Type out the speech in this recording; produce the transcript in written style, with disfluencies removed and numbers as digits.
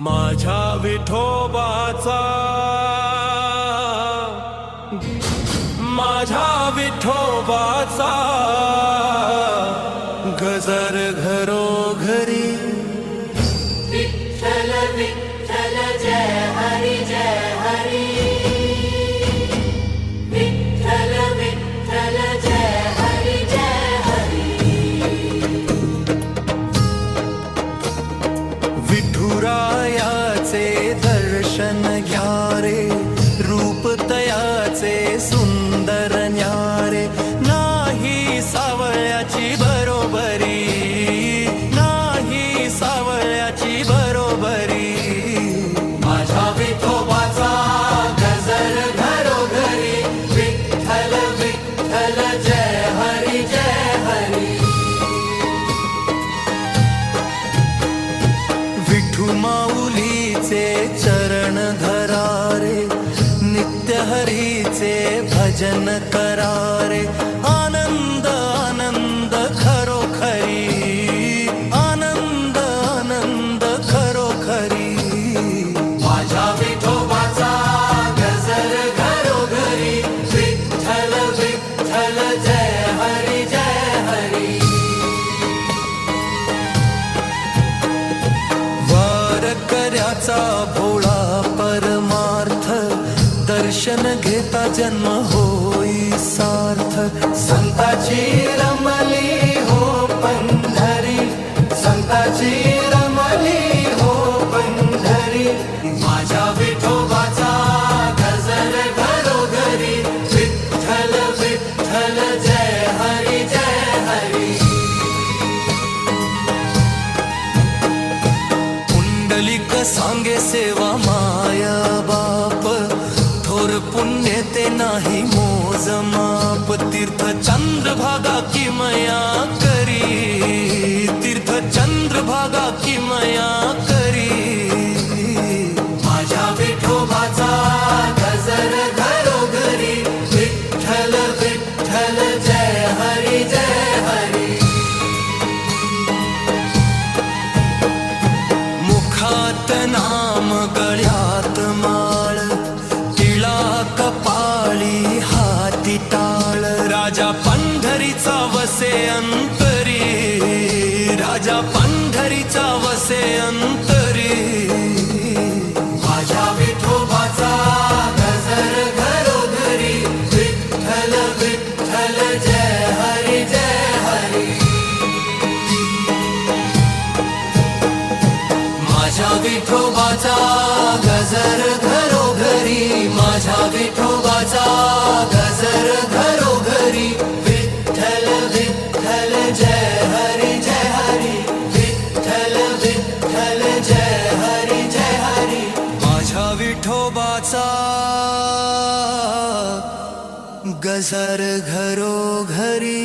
माझ्या विठोबाचा माझ्या विठोबाचा गजर घरोघरी विठ्ठल विठ्ठल जय हरी विठ्ठल विठ्ठल जय हरी विठुरायाचे दर्शन घ्या रे, रूप तयाचे सुंदर न्यारे, नाही सावळ्याची बरोबरी, नाही सावळ्याची बरोबरी. माझ्या विठोबाचा गजर घरोघरी, विठ्ठल विठ्ठल जय हरी विठू माऊलीचे चरण धरा रे, नित्य हरीचे भजन करा रे. आनंद आनंद खरोखरी, आनंद आनंद खरोखरी. माझ्या विठोबाचा गजर घरोघरी, विठ्ठल विठ्ठल जय हरी वारकऱ्याचा भोळा परमार्थ, दर्शन घेता जन्म होई सार्थ. संताची रमली हो पंढरी, संताची रमली हो पंढरी. माझ्या विठोबाचा गजर घरोघरी, विठ्ठल विठ्ठल जय हरी पुंडलिक सांगे सेवा माया बाप, थोर पुण्य ते नाही मोज माप. तीर्थ चंद्रभागा किमया करी, तीर्थ चंद्रभागा किमया करी. माझ्या विठोबाचा गजर घरोघरी, विठ्ठल विठ्ठल जय हरी मुखात नाम गळ्यात माळ, टिळा कपाळी हाती टाळ. राजा पंढरीचा वसे अंतरी, राजा पंढरीचा वसे अंतरी. माझ्या विठोबाचा गजर घरोघरी, विठ्ठल विठ्ठल जय हरी माझ्या विठोबाचा गजर घरोघरी, माझ्या विठोबाचा गजर घरोघरी, विठ्ठल विठ्ठल जय हरी विठ्ठल विठ्ठल जय हरी माझ्या विठोबाचा गजर घरोघरी.